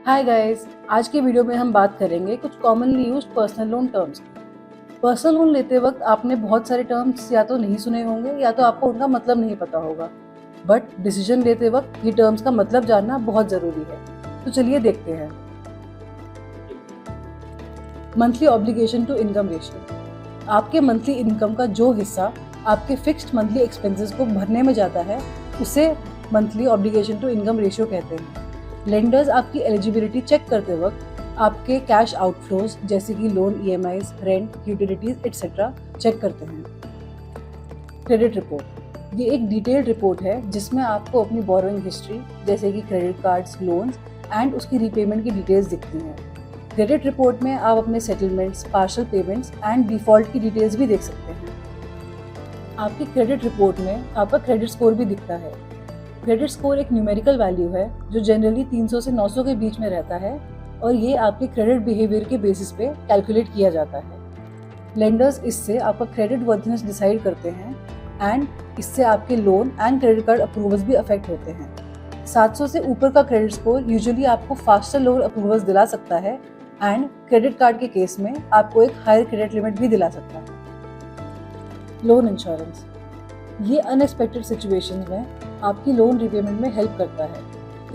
Hi guys, आज के video में हम बात करेंगे कुछ commonly used personal loan terms की। पर्सनल लोन लेते वक्त आपने बहुत सारे टर्म्स या तो नहीं सुने होंगे या तो आपको उनका मतलब नहीं पता होगा। बट डिसीजन लेते वक्त ये टर्म्स का मतलब जानना बहुत ज़रूरी है। तो चलिए देखते हैं। Monthly obligation to income ratio. आपके मंथली इनकम का जो हिस्सा आपके फिक्स्ड मंथली एक्सपेंसेस को भरने में जाता है उसे monthly obligation to income ratio कहते हैं। लेंडर्स आपकी एलिजिबिलिटी चेक करते वक्त आपके कैश आउटफ्लोज जैसे कि loan, EMIs, rent, utilities etcetera check करते हैं। क्रेडिट रिपोर्ट, ये एक डिटेल्ड रिपोर्ट है जिसमें आपको अपनी बोरोइंग हिस्ट्री जैसे कि क्रेडिट कार्ड्स, लोन्स एंड उसकी रीपेमेंट की डिटेल्स दिखती हैं। क्रेडिट रिपोर्ट में आप अपने settlements, partial payments and default की डिटेल्स भी देख सकते हैं। आपकी क्रेडिट रिपोर्ट में आपका क्रेडिट स्कोर भी दिखता है। क्रेडिट स्कोर एक न्यूमेरिकल वैल्यू है जो जनरली 300 से 900 के बीच में रहता है और ये आपके क्रेडिट बिहेवियर के बेसिस पे कैलकुलेट किया जाता है। लेंडर्स इससे आपका क्रेडिट वर्थिनेस डिसाइड करते हैं एंड इससे आपके loan and credit card approvals भी अफेक्ट होते हैं। 700 से ऊपर का क्रेडिट स्कोर यूजुअली आपको फास्टर लोन अप्रूवल्स दिला सकता है एंड क्रेडिट कार्ड के केस में आपको एक हायर क्रेडिट लिमिट भी दिला सकता है। लोन इंश्योरेंस, ये अनएक्सपेक्टेड सिचुएशंस में आपकी लोन रिपेमेंट में हेल्प करता है।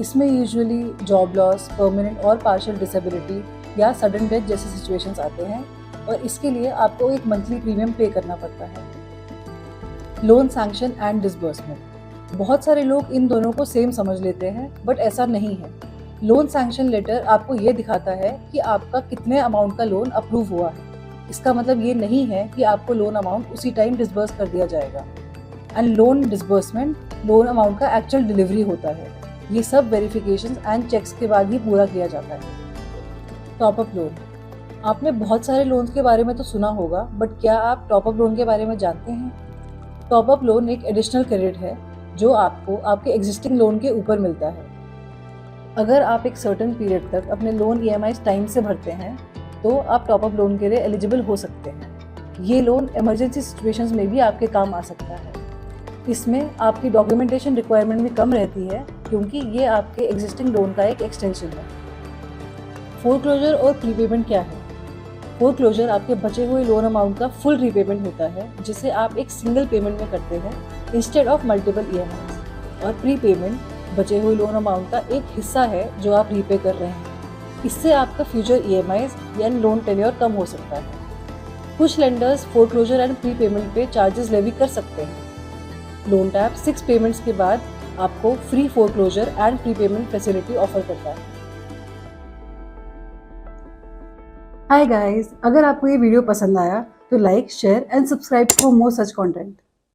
इसमें यूजुअली जॉब लॉस, परमानेंट और पार्शियल डिसेबिलिटी या सडन डेथ जैसे सिचुएशंस आते हैं और इसके लिए आपको एक मंथली प्रीमियम पे करना पड़ता है। लोन सैंक्शन एंड डिसबर्समेंट, बहुत सारे लोग इन दोनों को सेम समझ लेते हैं बट ऐसा नहीं है। लोन सैंक्शन लेटर आपको ये दिखाता है कि आपका कितने अमाउंट का लोन अप्रूव हुआ है। इसका मतलब ये नहीं है कि आपको लोन अमाउंट उसी टाइम डिसबर्स कर दिया जाएगा। And loan disbursement loan amount का एक्चुअल डिलीवरी होता है। ये सब वेरिफिकेशंस एंड चेक्स के बाद ही पूरा किया जाता है। टॉपअप लोन, आपने बहुत सारे लोन्स के बारे में तो सुना होगा बट क्या आप टॉपअप लोन के बारे में जानते हैं? टॉपअप लोन एक एडिशनल क्रेडिट है जो आपको आपके एग्जिस्टिंग लोन के ऊपर मिलता है। अगर आप एक सर्टेन पीरियड तक अपने लोन ईएमआईज टाइम से भरते हैं तो आप टॉपअप लोन के लिए एलिजिबल हो सकते हैं। ये लोन इमरजेंसी सिचुएशंस में भी आपके काम आ सकता है। इसमें आपकी डॉक्यूमेंटेशन रिक्वायरमेंट भी कम रहती है क्योंकि ये आपके एग्जिस्टिंग लोन का एक एक्सटेंशन है। फोरक्लोजर और प्रीपेमेंट क्या है? फोरक्लोजर आपके बचे हुए लोन अमाउंट का फुल रीपेमेंट होता है जिसे आप एक सिंगल पेमेंट में करते हैं इंस्टेड ऑफ मल्टीपल ईएमआईज। और प्रीपेमेंट बचे हुए लोन अमाउंट का एक हिस्सा है जो आप रीपे कर रहे हैं। इससे आपका फ्यूचर ईएमआईज या लोन टेन्योर कम हो सकता है। कुछ लेंडर्स फोरक्लोजर एंड प्रीपेमेंट पे चार्जेस लेवी कर सकते हैं। लोन टैप 6 पेमेंट्स के बाद आपको free foreclosure and prepayment facility offer करता है। हाय गाइस, अगर आपको ये वीडियो पसंद आया तो like, share and subscribe for more such content.